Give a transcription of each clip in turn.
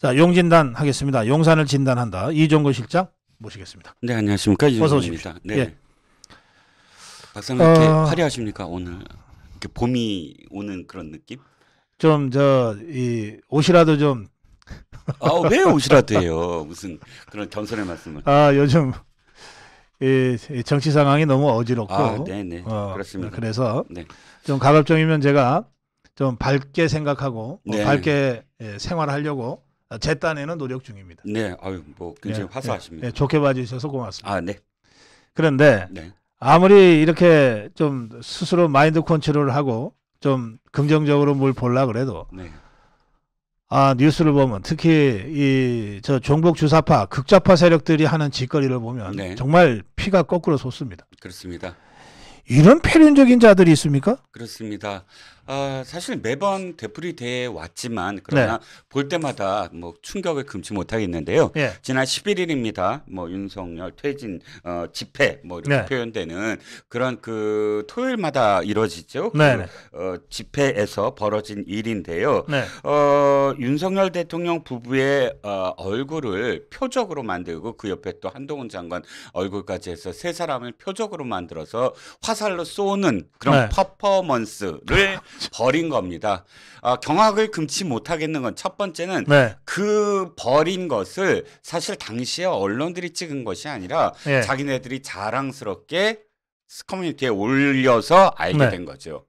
자, 용진단 하겠습니다. 용산을 진단한다. 이종근 실장 모시겠습니다. 네, 안녕하십니까. 어서 오십시오. 이종근입니다. 네. 예. 박사님 이렇게 화려하십니까? 오늘 이렇게 봄이 오는 그런 느낌? 좀 이 옷이라도 좀 왜 옷이라도 해요? 무슨 그런 겸손의 말씀을. 요즘 이 정치 상황이 너무 어지럽고 네네. 그렇습니다. 그래서 네. 좀 가급적이면 제가 좀 밝게 생각하고 네. 밝게 생활하려고 제 딴에는 노력 중입니다. 네, 뭐 굉장히 화사하십니다. 좋게 봐주셔서 고맙습니다. 네. 그런데 네. 아무리 이렇게 좀 스스로 마인드 컨트롤을 하고 좀 긍정적으로 뭘 보려 그래도 네. 뉴스를 보면 특히 저 종북 주사파 극좌파 세력들이 하는 짓거리를 보면 네. 정말 피가 거꾸로 솟습니다. 그렇습니다. 이런 패륜적인 자들이 있습니까? 그렇습니다. 사실 매번 되풀이돼 왔지만 그러나 볼 때마다 뭐 충격을 금치 못하겠는데요. 예. 지난 11일입니다. 뭐 윤석열 퇴진 집회 뭐 이렇게 표현되는 그런 그 토요일마다 이루어지죠. 집회에서 벌어진 일인데요. 윤석열 대통령 부부의 얼굴을 표적으로 만들고 그 옆에 또 한동훈 장관 얼굴까지 해서 세 사람을 표적으로 만들어서 화살로 쏘는 그런 퍼포먼스를 벌인 겁니다. 경악을 금치 못하겠는 건 첫 번째는 그 벌인 것을 사실 당시에 언론들이 찍은 것이 아니라 자기네들이 자랑스럽게 커뮤니티에 올려서 알게 된 거죠.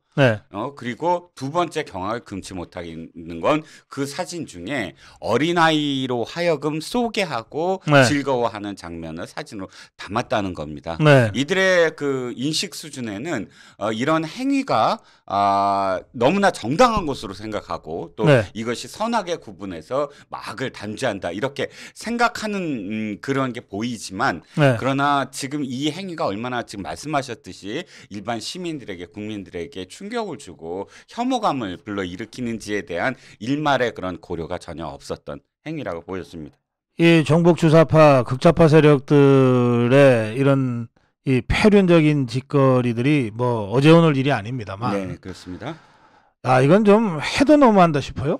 그리고 두 번째 경악을 금치 못하겠는 건 그 사진 중에 어린아이로 하여금 쏘게 하고 즐거워하는 장면을 사진으로 담았다는 겁니다. 이들의 그 인식 수준에는 이런 행위가 너무나 정당한 것으로 생각하고 또 이것이 선악의 구분해서 악을 단죄한다 이렇게 생각하는 그런 게 보이지만 그러나 지금 이 행위가 얼마나 지금 말씀하셨듯이 일반 시민들에게 국민들에게 충격을 주고 혐오감을 불러일으키는지에 대한 일말의 그런 고려가 전혀 없었던 행위라고 보였습니다. 이 종북 주사파 극좌파 세력들의 이런 이 패륜적인 짓거리들이 뭐 어제 오늘 일이 아닙니다만. 네, 그렇습니다. 이건 좀 해도 너무한다 싶어요.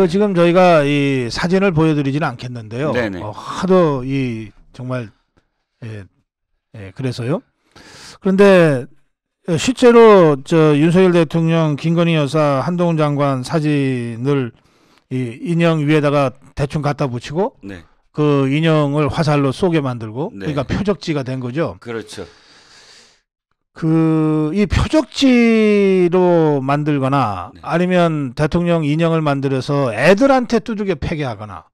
지금 저희가 이 사진을 보여드리지는 않겠는데요. 하도 정말 그래서요. 그런데 실제로 윤석열 대통령, 김건희 여사, 한동훈 장관 사진을 이 인형 위에다가 대충 갖다 붙이고 그 인형을 화살로 쏘게 만들고 그러니까 표적지가 된 거죠. 그렇죠. 이 표적지로 만들거나 아니면 대통령 인형을 만들어서 애들한테 두들겨 패게 하거나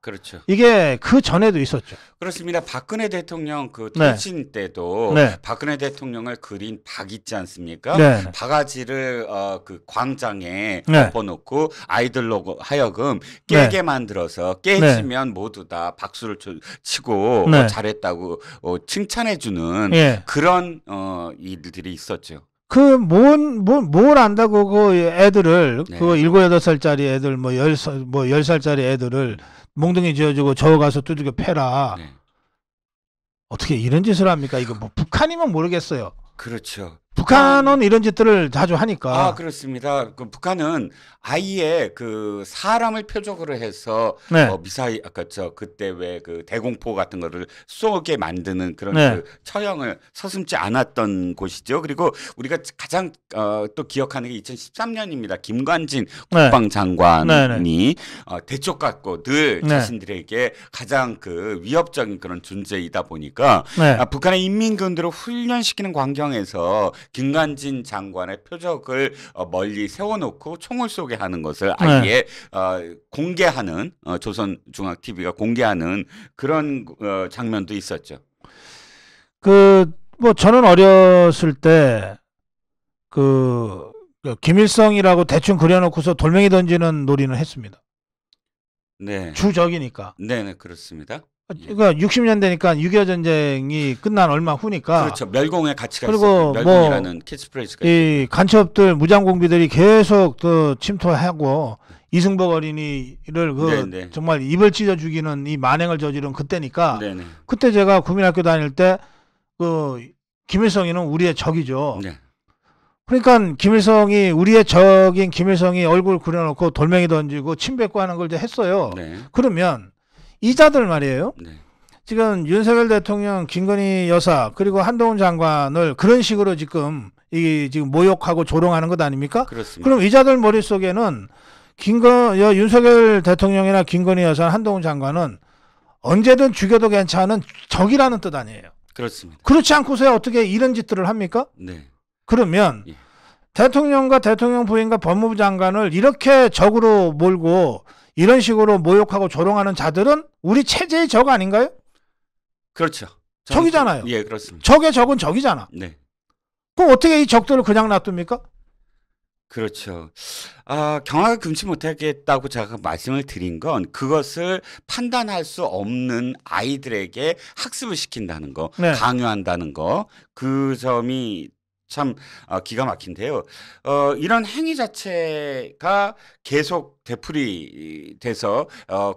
이게 그 전에도 있었죠. 그렇습니다. 박근혜 대통령 그 퇴진 때도 박근혜 대통령을 그린 박 있지 않습니까? 바가지를 그 광장에 덮어놓고 아이들로 하여금 깨게 만들어서 깨지면 모두 다 박수를 치고 잘했다고 칭찬해주는 그런 일들이 있었죠. 뭘 안다고 그 애들을 그거 7, 8살짜리 애들 뭐 10살짜리 애들을 몽둥이 지어주고 저 가서 두들겨 패라. 어떻게 이런 짓을 합니까? 이거 뭐 북한이면 모르겠어요. 그렇죠. 북한은 이런 짓들을 자주 하니까. 그렇습니다. 그 북한은 아예 그 사람을 표적으로 해서 미사일 그때 왜 그 대공포 같은 거를 쏘게 만드는 그런 그 처형을 서슴지 않았던 곳이죠. 그리고 우리가 가장 또 기억하는 게 2013년입니다. 김관진 국방장관이 대쪽 같고 늘 자신들에게 가장 그 위협적인 그런 존재이다 보니까 북한의 인민군들을 훈련시키는 광경에서 김관진 장관의 표적을 멀리 세워놓고 총을 쏘게 하는 것을 아예 공개하는 조선중앙TV가 공개하는 그런 장면도 있었죠. 뭐 저는 어렸을 때 김일성이라고 대충 그려놓고서 돌멩이 던지는 놀이는 했습니다. 주적이니까. 네, 그렇습니다. 그러니까 60년대니까 6.25 전쟁이 끝난 얼마 후니까. 그렇죠. 멸공의 가치가 있었죠. 멸공이라는 캐치프레이즈가 이 간첩들, 무장공비들이 계속 침투하고 이승복 어린이를 정말 입을 찢어 죽이는 이 만행을 저지른 그때니까. 그때 제가 국민학교 다닐 때 김일성이는 우리의 적이죠. 그러니까 김일성이 우리의 적인 김일성이 얼굴 그려놓고 돌멩이 던지고 침 뱉고 하는 걸 이제 했어요. 네. 그러면 이자들 말이에요. 네. 지금 윤석열 대통령, 김건희 여사 그리고 한동훈 장관을 그런 식으로 지금 지금 모욕하고 조롱하는 것 아닙니까? 그렇습니다. 그럼 이자들 머릿속에는 윤석열 대통령이나 김건희 여사, 한동훈 장관은 언제든 죽여도 괜찮은 적이라는 뜻 아니에요. 그렇습니다. 그렇지 않고서야 어떻게 이런 짓들을 합니까? 네. 그러면 예. 대통령과 대통령 부인과 법무부 장관을 이렇게 적으로 몰고 이런 식으로 모욕하고 조롱하는 자들은 우리 체제의 적 아닌가요? 그렇죠. 적이잖아요. 예, 그렇습니다. 적의 적은 적이잖아. 네. 그럼 어떻게 이 적들을 그냥 놔둡니까? 그렇죠. 경악을 금치 못하겠다고 제가 말씀을 드린 건 그것을 판단할 수 없는 아이들에게 학습을 시킨다는 거, 네. 강요한다는 거, 그 점이 참 기가 막힌데요. 이런 행위 자체가 계속 되풀이돼서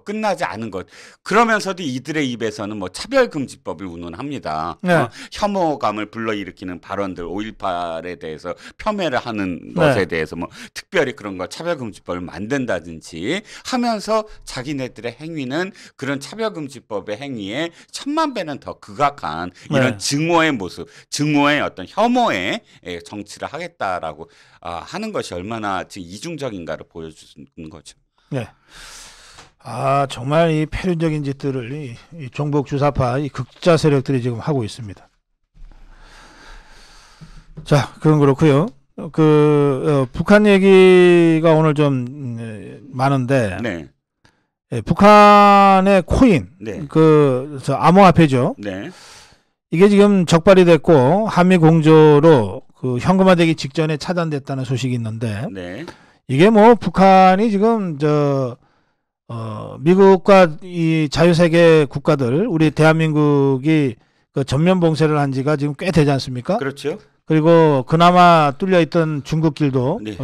끝나지 않은 것. 그러면서도 이들의 입에서는 뭐 차별금지법을 운운합니다. 네. 혐오감을 불러일으키는 발언들, 5.18에 대해서 폄훼를 하는 것에 대해서 뭐 특별히 그런 거 차별금지법을 만든다든지 하면서 자기네들의 행위는 그런 차별금지법의 행위에 1000만 배는 더 극악한 이런 증오의 모습, 증오의 어떤 혐오의 정치를 하겠다라고 하는 것이 얼마나 지금 이중적인가를 보여주는 거죠. 네. 정말 이 폐륜적인 짓들을 이 종북 주사파 이 극자 세력들이 지금 하고 있습니다. 자, 그건 그렇고요. 북한 얘기가 오늘 좀 많은데, 네. 북한의 코인, 네. 암호화폐죠. 네. 이게 지금 적발이 됐고 한미 공조로 현금화되기 직전에 차단됐다는 소식이 있는데, 네. 이게 뭐 북한이 지금 미국과 이 자유세계 국가들, 우리 대한민국이 전면 봉쇄를 한 지가 지금 꽤 되지 않습니까? 그렇죠. 그리고 그나마 뚫려 있던 중국길도 네.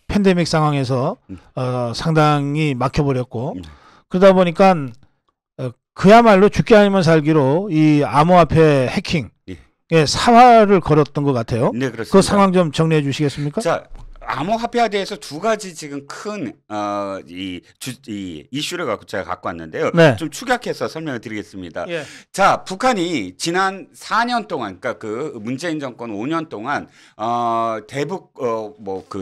팬데믹 상황에서 상당히 막혀버렸고 그러다 보니까 그야말로 죽기 아니면 살기로 이 암호화폐 해킹에 사활을 걸었던 것 같아요. 네, 그렇습니다. 그 상황 좀 정리해 주시겠습니까? 자, 암호화폐에 대해서 두 가지 지금 큰 이슈를 제가 갖고 왔는데요. 네. 좀 축약해서 설명을 드리겠습니다. 예. 자, 북한이 지난 4년 동안, 그러니까 그 문재인 정권 5년 동안 대북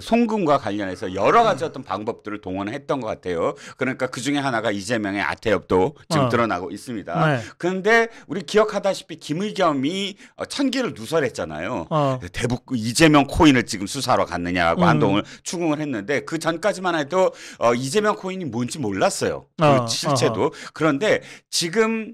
송금과 관련해서 여러 가지 어떤 방법들을 동원했던 것 같아요. 그러니까 그 중에 하나가 이재명의 아태협도 지금 드러나고 있습니다. 네. 그런데 우리 기억하다시피 김의겸이 천기를 누설했잖아요. 대북 이재명 코인을 지금 수사하러 갔느냐고. 한동훈을 추궁을 했는데 그 전까지만 해도 이재명 코인이 뭔지 몰랐어요. 실체도. 그런데 지금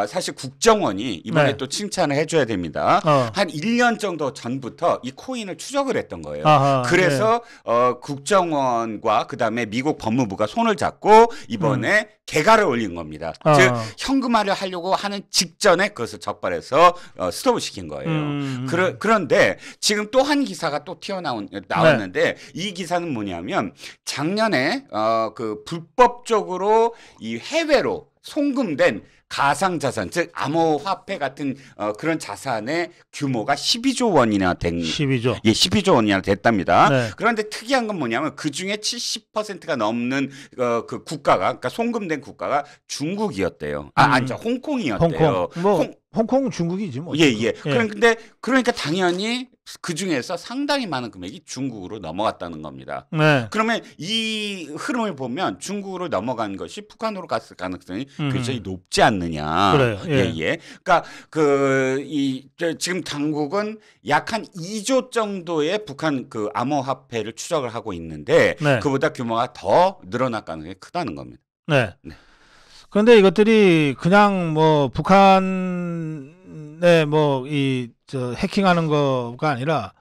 사실 국정원이 이번에 네. 또 칭찬을 해줘야 됩니다. 한 1년 정도 전부터 이 코인을 추적을 했던 거예요. 그래서 네. 국정원과 그다음에 미국 법무부가 손을 잡고 이번에 개가를 올린 겁니다. 즉 현금화를 하려고 하는 직전에 그것을 적발해서 스톱을 시킨 거예요. 그런데 지금 또 한 기사가 또 나왔는데 네. 이 기사는 뭐냐면 작년에 불법적으로 이 해외로 송금된 가상자산, 즉 암호화폐 같은 그런 자산의 규모가 12조 원이나 된 12조. 예, 12조 원이나 됐답니다. 네. 그런데 특이한 건 뭐냐면 그 중에 70%가 넘는 그 국가가, 그러니까 송금된 국가가 중국이었대요. 아니죠, 홍콩이었대요. 홍콩 중국이지 뭐. 예. 그러니까 당연히 그 중에서 상당히 많은 금액이 중국으로 넘어갔다는 겁니다. 네. 그러면 이 흐름을 보면 중국으로 넘어간 것이 북한으로 갔을 가능성이 굉장히 높지 않느냐. 그래요. 예. 그러니까 지금 당국은 약 한 2조 정도의 북한 그 암호화폐를 추적을 하고 있는데 네. 그보다 규모가 더 늘어날 가능성이 크다는 겁니다. 네. 그런데 이것들이 그냥 뭐 북한에 해킹하는 거가 아니라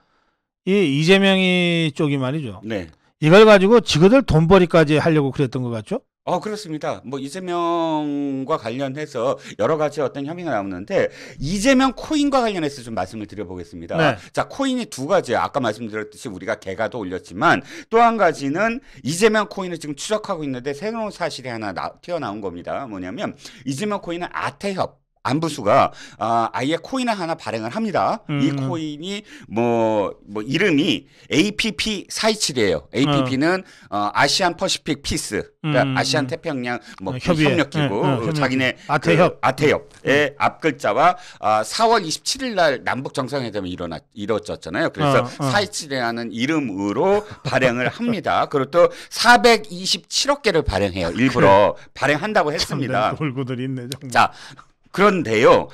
이 이재명이 쪽이 말이죠. 네. 이걸 가지고 지그들 돈벌이까지 하려고 그랬던 것 같죠? 그렇습니다. 뭐 이재명과 관련해서 여러 가지 어떤 혐의가 나오는데 이재명 코인과 관련해서 좀 말씀을 드려보겠습니다. 네. 자, 코인이 두 가지예요. 아까 말씀드렸듯이 우리가 개가도 올렸지만 또 한 가지는 이재명 코인을 지금 추적하고 있는데 새로운 사실이 하나 튀어나온 겁니다. 뭐냐면 이재명 코인은 아태협 안부수가 아예 코인을 하나 발행을 합니다. 이 코인이 뭐 이름이 APP427이에요. APP는 아시안 퍼시픽 피스, 그러니까 아시안 태평양 뭐 협력기구, 자기네 아태협의 앞글자와 4월 27일 날 남북 정상회담이 이루어졌잖아요. 그래서 427이라는 이름으로 발행을 합니다. 그리고 또 427억 개를 발행해요. 일부러 발행한다고 했습니다. 돌고들이 있네 정말. 자, 그런데요,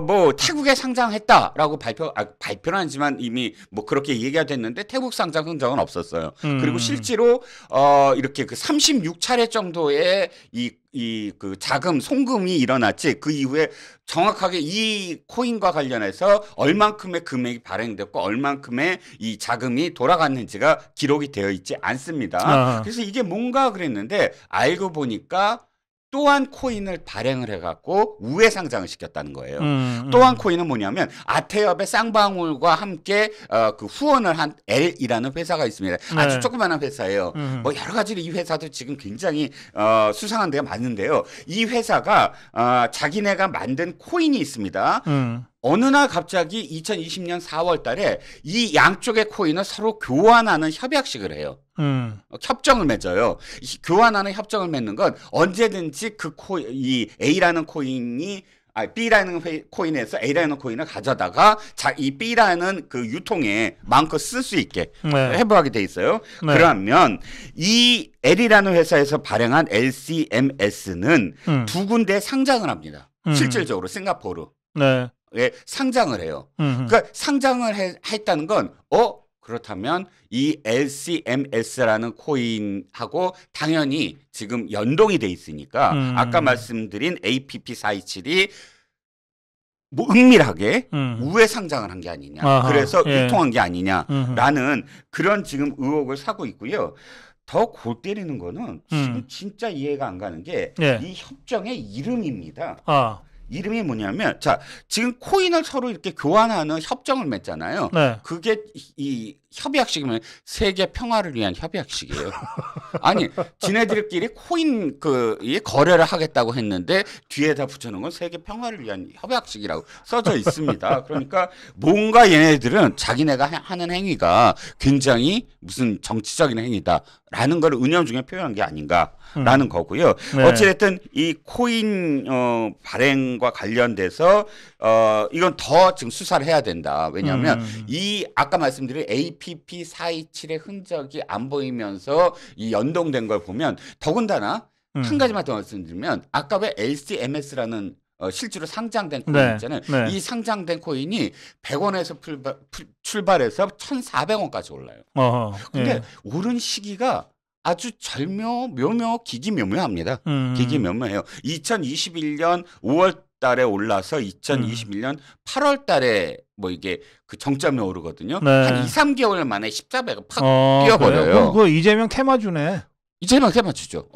뭐 태국에 상장했다라고 발표는 아니지만 이미 뭐 그렇게 얘기가 됐는데 태국 상장 흔적은 없었어요. 그리고 실제로 이렇게 그 36차례 정도의 그 자금 송금이 일어났지. 그 이후에 정확하게 이 코인과 관련해서 얼만큼의 금액이 발행됐고 얼만큼의 이 자금이 돌아갔는지가 기록이 되어 있지 않습니다. 그래서 이게 뭔가 그랬는데 알고 보니까 또한 코인을 발행을 해갖고 우회 상장을 시켰다는 거예요. 또한 코인은 뭐냐면 아태협의 쌍방울과 함께 그 후원을 한 L이라는 회사가 있습니다. 아주 조그마한 회사예요. 뭐 여러 가지로 이 회사도 지금 굉장히 수상한 데가 많은데요. 이 회사가 자기네가 만든 코인이 있습니다. 어느 날 갑자기 2020년 4월 달에 이 양쪽의 코인을 서로 교환하는 협약식을 해요. 협정을 맺어요. 교환하는 협정을 맺는 건 언제든지 이 A라는 코인이 B라는 코인에서 A라는 코인을 가져다가 이 B라는 그 유통에 마음껏 쓸 수 있게 해부하게 돼 있어요. 그러면 이 L이라는 회사에서 발행한 LCMS는 두 군데 상장을 합니다. 실질적으로 싱가포르. 에 상장을 해요. 그러니까 상장을 했다는 건 그렇다면 이 LCMS라는 코인하고 당연히 지금 연동이 돼 있으니까 아까 말씀드린 APP427이 뭐 은밀하게 우회 상장을 한 게 아니냐. 그래서 유통한 게 아니냐라는 그런 지금 의혹을 사고 있고요. 더 골 때리는 거는 지금 진짜 이해가 안 가는 게 이 협정의 이름입니다. 이름이 뭐냐면 지금 코인을 서로 이렇게 교환하는 협정을 맺잖아요. 그게 이 협약식이면 세계 평화를 위한 협약식이에요. 아니 지네들끼리 코인 이 거래를 하겠다고 했는데 뒤에다 붙여놓은 건 세계 평화를 위한 협약식이라고 써져 있습니다. 그러니까 뭔가 얘네들은 자기네가 하는 행위가 굉장히 무슨 정치적인 행위다라는 걸 은연중에 표현한 게 아닌가라는 거고요. 어찌됐든 이 코인 발행과 관련돼서 이건 더 지금 수사를 해야 된다. 왜냐하면 이 아까 말씀드린 APP427의 흔적이 안 보이면서 이 연동된 걸 보면 더군다나 한 가지만 더 말씀드리면 아까 왜 LCMS라는 실제로 상장된 코인 있잖아요. 이 상장된 코인이 100원에서 출발해서 1,400원까지 올라요. 근데 오른 시기가 아주 묘묘 기기묘묘합니다. 기기묘묘해요. 2021년 5월 달에 올라서 2021년 8월 달에 뭐 이게 그 정점이 오르거든요. 한 2, 3개월 만에 14배가 팍 뛰어버려요. 그거 이재명 테마주네. 이재명 테마주죠.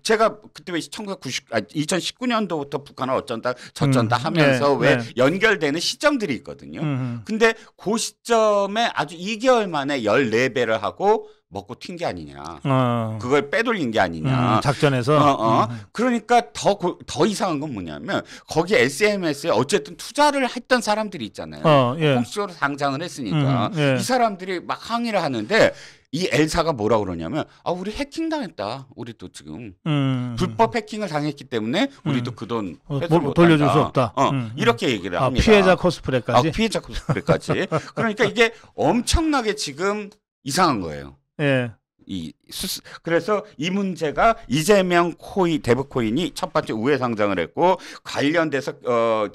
제가 그때 왜 2019년도부터 북한을 어쩐다 저쩐다 하면서 왜 연결되는 시점들이 있거든요. 근데 그 시점에 아주 2개월 만에 14배를 하고 먹고 튄 게 아니냐. 그걸 빼돌린 게 아니냐. 작전에서. 그러니까 더 이상한 건 뭐냐면 거기 SMS에 어쨌든 투자를 했던 사람들이 있잖아요. 공식적으로 상장을 했으니까. 이 사람들이 막 항의를 하는데 이 L사가 뭐라 그러냐면 우리 해킹당했다. 우리도 지금 불법 해킹을 당했기 때문에 우리도 그 돈 돌려줄 수 없다. 이렇게 얘기를 합니다. 피해자 코스프레까지. 피해자 코스프레까지. 그러니까 이게 엄청나게 지금 이상한 거예요. 그래서 이 문제가 이재명 대북 코인이 첫 번째 우회 상장을 했고 관련돼서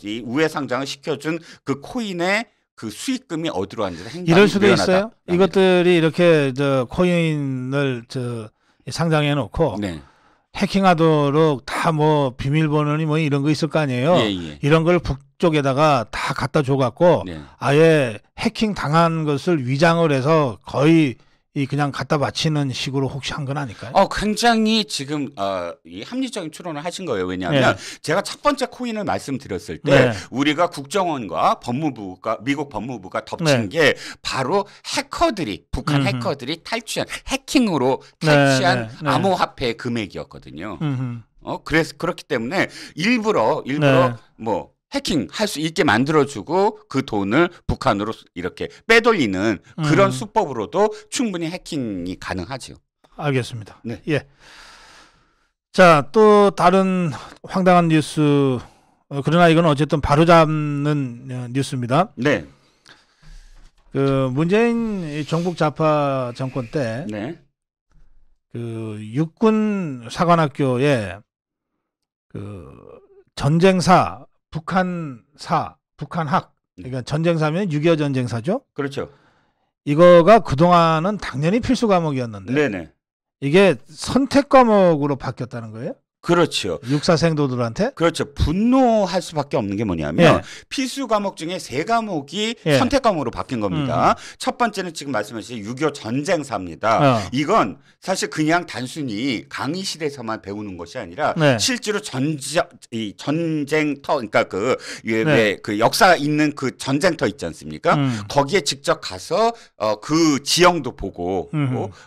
이 우회 상장을 시켜준 그 코인의 그 수익금이 어디로 갔는지 행방이 이럴 수도 있어요. 이것들이 이렇게 코인을 상장해 놓고 해킹하도록 다 뭐 비밀번호니 뭐 이런 거 있을 거 아니에요. 이런 걸 북쪽에다가 다 갖다 줘갖고 아예 해킹 당한 것을 위장을 해서 거의 그냥 갖다 바치는 식으로 혹시 한 건 아닐까요? 굉장히 지금 이 합리적인 추론을 하신 거예요. 왜냐하면 제가 첫 번째 코인을 말씀드렸을 때 우리가 국정원과 미국 법무부가 덮친 게 바로 북한 해커들이 해킹으로 탈취한 암호화폐 금액이었거든요. 그렇기 때문에 일부러 네. 뭐 해킹 할 수 있게 만들어주고 그 돈을 북한으로 이렇게 빼돌리는 그런 수법으로도 충분히 해킹이 가능하죠. 알겠습니다. 네. 예. 자, 또 다른 황당한 뉴스, 그러나 이건 어쨌든 바로잡는 뉴스입니다. 네. 그 문재인 정북 좌파 정권 때, 네. 그 육군 사관학교에 그 전쟁사, 북한학, 그러니까 전쟁사면 6.25 전쟁사죠. 그렇죠. 이거가 그동안은 당연히 필수 과목이었는데, 네네. 이게 선택 과목으로 바뀌었다는 거예요? 그렇죠. 육사생도들한테? 그렇죠. 분노할 수밖에 없는 게 뭐냐면 필수 과목 중에 3과목이 선택 과목으로 바뀐 겁니다. 첫 번째는 지금 말씀하신 6.25 전쟁사입니다. 이건 사실 그냥 단순히 강의실에서만 배우는 것이 아니라 실제로 전쟁터, 그러니까 그 역사 있는 그 전쟁터 있지 않습니까? 거기에 직접 가서 그 지형도 보고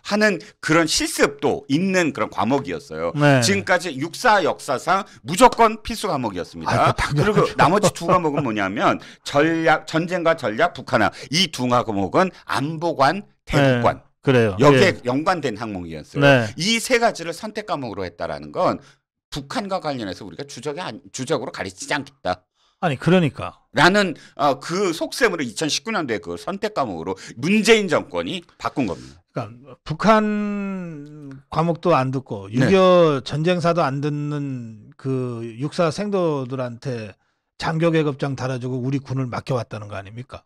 하는 그런 실습도 있는 그런 과목이었어요. 지금까지 육사 역사상 무조건 필수 과목이었습니다. 그리고 나머지 2과목은 뭐냐면 전쟁과 전략, 북한학, 이 2과목은 안보관, 대국관. 그래요. 여기에 연관된 항목이었어요. 이 3가지를 선택 과목으로 했다라는 건 북한과 관련해서 우리가 주적으로 가르치지 않겠다. 아니 그러니까 라는 그 속셈으로 2019년도에 그 선택 과목으로 문재인 정권이 바꾼 겁니다. 그러니까 북한 과목도 안 듣고 6.25 전쟁사도 안 듣는 그 육사 생도들한테 장교 계급장 달아주고 우리 군을 맡겨왔다는 거 아닙니까?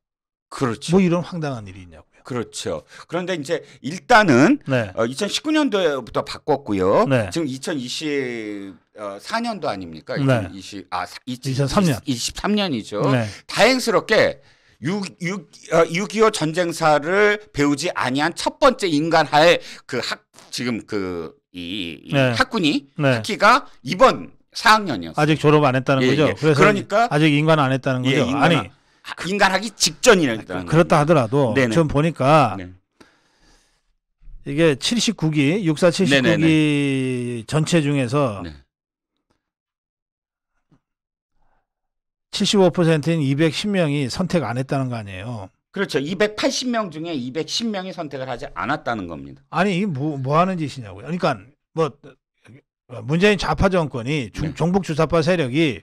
그렇죠. 뭐 이런 황당한 일이 있냐고요. 그렇죠. 그런데 이제 일단은 2019년도부터 바꿨고요. 지금 2024년도 아닙니까? 2023년이죠. 다행스럽게 6.25 전쟁사를 배우지 아니한 첫 번째 인간할 지금 학군이 학기가 이번 4학년이었어요. 아직 졸업 안 했다는 거죠. 그래서 그러니까 아직 인간 안 했다는 거죠. 인간하기 직전이라는. 그렇다 하더라도 좀 보니까 이게 79기 육사 79기 전체 중에서 75%인 210명이 선택 안 했다는 거 아니에요. 그렇죠. 280명 중에 210명이 선택을 하지 않았다는 겁니다. 아니 이게 뭐 하는 짓이냐고요. 그러니까 뭐 문재인 좌파 정권이 종북 주사파 세력이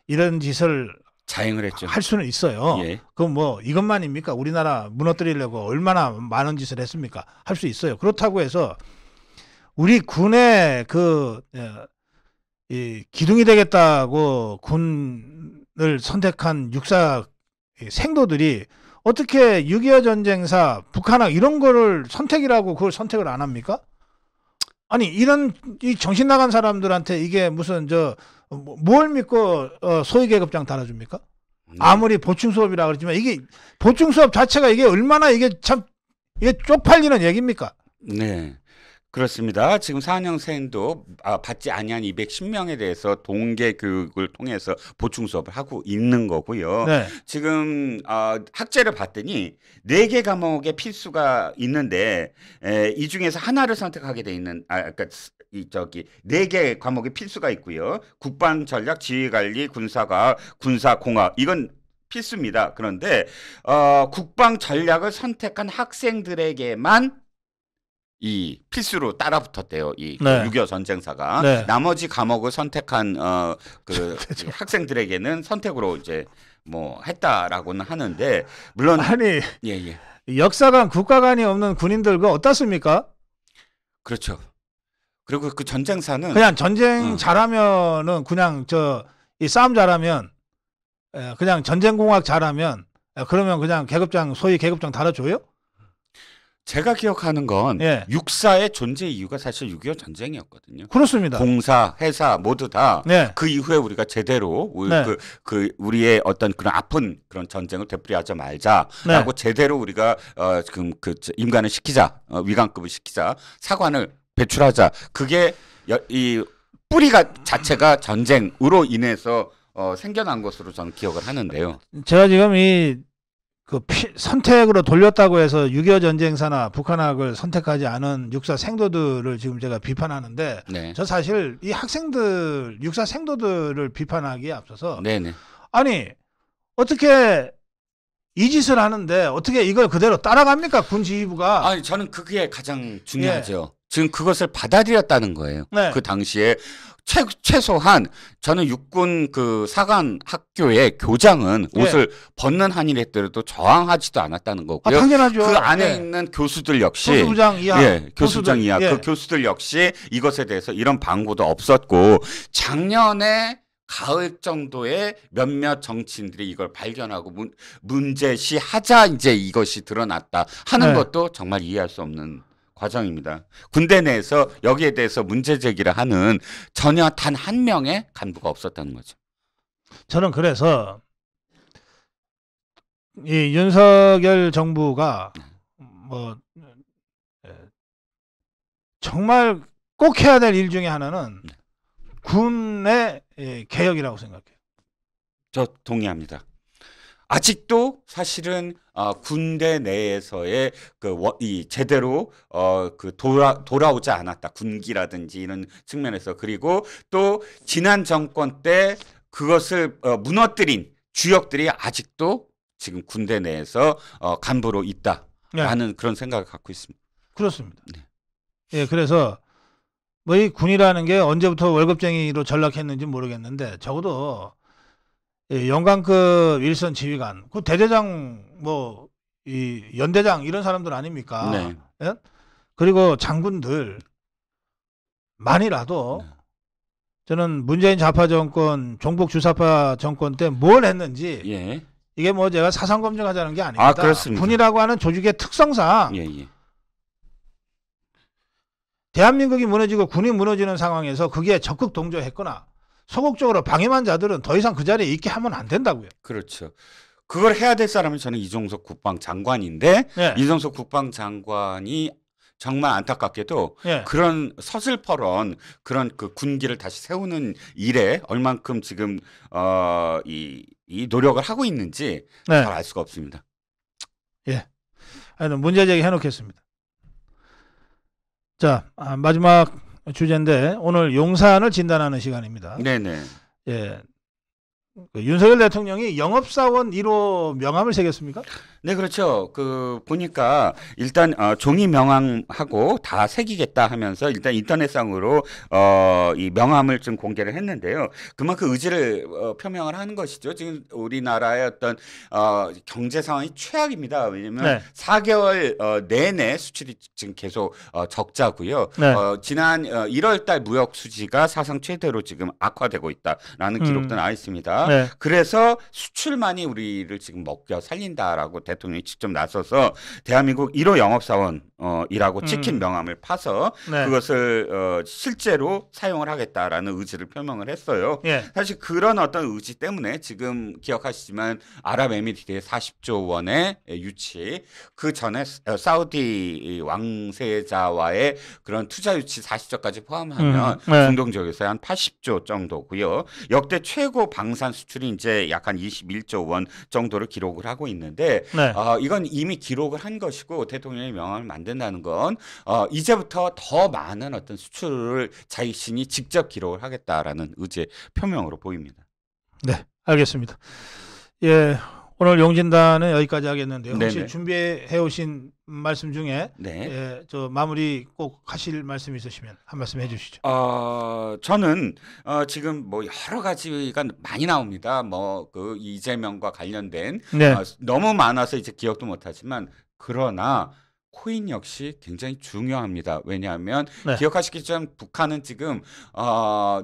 이런 짓을 자행을 했죠. 할 수는 있어요. 그럼 뭐 이것만입니까? 우리나라 무너뜨리려고 얼마나 많은 짓을 했습니까? 할 수 있어요. 그렇다고 해서 우리 군의 이 기둥이 되겠다고 군을 선택한 육사 생도들이 어떻게 6.25 전쟁사, 북한학 이런 거를 선택이라고 그걸 선택을 안 합니까? 아니 이런 이 정신 나간 사람들한테 이게 무슨 뭘 믿고 소위 계급장 달아줍니까? 아무리 보충 수업이라 그러지만 이게 보충 수업 자체가 이게 얼마나 이게 쪽팔리는 얘기입니까? 네. 그렇습니다. 지금 4학년생도 받지 아니한 210명에 대해서 동계 교육을 통해서 보충 수업을 하고 있는 거고요. 지금 학제를 봤더니 4개 과목의 필수가 있는데 이 중에서 하나를 선택하게 돼 있는 그러니까 4개 과목의 필수가 있고요. 국방 전략, 지휘 관리, 군사과학, 군사공학 이건 필수입니다. 그런데 국방 전략을 선택한 학생들에게만 이 필수로 따라붙었대요. 이 6.25 전쟁사가 나머지 과목을 선택한 학생들에게는 선택으로 이제 뭐 했다라고는 하는데 물론 역사관 국가관이 없는 군인들 그거 어떻습니까? 그렇죠. 그리고 그 전쟁사는 그냥 전쟁 잘하면은 그냥 이 싸움 잘하면 그냥 전쟁공학 잘하면 그러면 그냥 소위 계급장 달아줘요? 제가 기억하는 건 육사의 존재 이유가 사실 6.25 전쟁이었거든요. 그렇습니다. 공사, 회사 모두 다 그 이후에 우리가 제대로 우리의 어떤 그런 아픈 그런 전쟁을 되풀이하지 말자라고 제대로 우리가 지금 임관을 시키자, 위관급을 시키자, 사관을 배출하자. 그게 이 뿌리가 자체가 전쟁으로 인해서 생겨난 것으로 저는 기억을 하는데요. 제가 지금 그 선택으로 돌렸다고 해서 6.25 전쟁사나 북한학을 선택하지 않은 육사 생도들을 지금 제가 비판하는데 네. 저 사실 이 학생들 육사 생도들을 비판하기에 앞서서 네네. 아니 어떻게 이 짓을 하는데 어떻게 이걸 그대로 따라갑니까 군 지휘부가? 아니 저는 그게 가장 중요하죠. 예. 지금 그것을 받아들였다는 거예요. 네. 그 당시에 최소한 저는 육군 그 사관 학교의 교장은 옷을 벗는 한이 했더라도 저항하지도 않았다는 거고요. 당연하죠. 그 안에 있는 교수들 역시 교수부장 이하, 교수부장 이하 그 교수들 역시 이것에 대해서 이런 방구도 없었고 작년에 가을 정도에 몇몇 정치인들이 이걸 발견하고 문제시하자 이제 이것이 드러났다 하는 것도 정말 이해할 수 없는 과정입니다. 군대 내에서 여기에 대해서 문제 제기를 하는 전혀 단 한 명의 간부가 없었다는 거죠. 저는 그래서 이 윤석열 정부가 뭐 정말 꼭 해야 될 일 중에 하나는 군의 개혁이라고 생각해요. 저 동의합니다. 아직도 사실은 군대 내에서의 이 제대로 돌아오지 않았다. 군기라든지 이런 측면에서 그리고 또 지난 정권 때 그것을 무너뜨린 주역들이 아직도 지금 군대 내에서 간부로 있다라는 그런 생각을 갖고 있습니다. 그렇습니다. 네. 예, 그래서 뭐 이 군이라는 게 언제부터 월급쟁이로 전락했는지 모르겠는데 적어도 영관급 일선 지휘관, 그 대대장 뭐 이 연대장 이런 사람들 아닙니까? 네. 예? 그리고 장군들 만이라도 저는 문재인 좌파 정권, 종북 주사파 정권 때 뭘 했는지 이게 뭐 제가 사상 검증하자는 게 아닙니다. 그렇습니다. 군이라고 하는 조직의 특성상 대한민국이 무너지고 군이 무너지는 상황에서 그게 적극 동조했거나 소극적으로 방해한 자들은 더 이상 그 자리에 있게 하면 안 된다고요. 그렇죠. 그걸 해야 될 사람은 저는 이종석 국방장관인데 이종석 국방장관이 정말 안타깝게도 그런 서슬퍼런 그런 그 군기를 다시 세우는 일에 얼만큼 지금 이 노력을 하고 있는지 잘 알 수가 없습니다. 예, 하여튼 문제 제기 해놓겠습니다. 자, 마지막 주제인데 오늘 용산을 진단하는 시간입니다. 네네. 예, 그 윤석열 대통령이 영업사원 1호 명함을 새겼습니까? 네, 그렇죠. 보니까 일단 종이 명함하고 다 새기겠다 하면서 일단 인터넷상으로 이 명함을 좀 공개를 했는데요. 그만큼 의지를 표명을 하는 것이죠. 지금 우리나라의 어떤 경제 상황이 최악입니다. 왜냐하면 4개월 내내 수출이 지금 계속 적자고요. 지난 1월달 무역 수지가 사상 최대로 지금 악화되고 있다라는 기록도 나와 있습니다. 그래서 수출만이 우리를 지금 먹여 살린다라고 대통령이 직접 나서서 대한민국 1호 영업사원이라고 찍힌 명함을 파서 그것을 실제로 사용을 하겠다라는 의지를 표명을 했어요. 사실 그런 어떤 의지 때문에 지금 기억하시지만 아랍에미리트의 40조 원의 유치, 그 전에 사우디 왕세자와의 그런 투자 유치 40조까지 포함하면 중동 지역에서 한 80조 정도고요. 역대 최고 방산 수출이 이제 약 한 21조 원 정도를 기록을 하고 있는데 이건 이미 기록을 한 것이고 대통령의 명함을 만든다는 건 이제부터 더 많은 어떤 수출을 자신이 직접 기록을 하겠다라는 의지의 표명으로 보입니다. 네, 알겠습니다. 예, 오늘 용진단은 여기까지 하겠는데요. 혹시 준비해 오신 말씀 중에 저 마무리 꼭 하실 말씀 있으시면 한 말씀 해주시죠. 저는 지금 뭐 여러 가지가 많이 나옵니다. 뭐 그 이재명과 관련된 너무 많아서 이제 기억도 못하지만 그러나 코인 역시 굉장히 중요합니다. 왜냐하면 기억하시겠지만 북한은 지금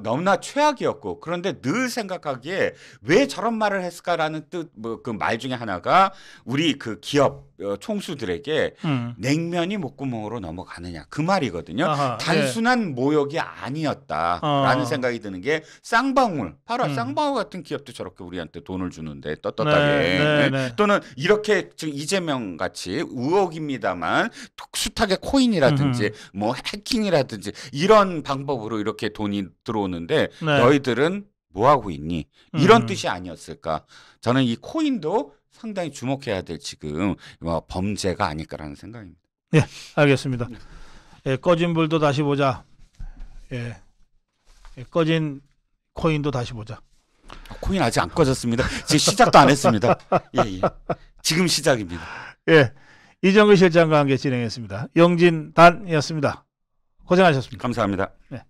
너무나 최악이었고 그런데 늘 생각하기에 왜 저런 말을 했을까라는 뜻 뭐 그 말 중에 하나가 우리 그 기업 총수들에게 냉면이 목구멍으로 넘어가느냐 그 말이거든요. 단순한 모욕이 아니었다라는 생각이 드는 게 쌍방울 바로 쌍방울 같은 기업도 저렇게 우리한테 돈을 주는데 떳떳하게 또는 이렇게 지금 이재명 같이 의혹입니다만 숱하게 코인이라든지 뭐 해킹이라든지 이런 방법으로 이렇게 돈이 들어오는데 너희들은 뭐 하고 있니? 이런 뜻이 아니었을까? 저는 이 코인도 상당히 주목해야 될 지금 범죄가 아닐까라는 생각입니다. 예, 알겠습니다. 예, 꺼진 불도 다시 보자. 예, 꺼진 코인도 다시 보자. 코인 아직 안 꺼졌습니다. 지금 시작도 안 했습니다. 예, 예. 지금 시작입니다. 예, 이정근 실장과 함께 진행했습니다. 영진단이었습니다. 고생하셨습니다. 감사합니다. 네.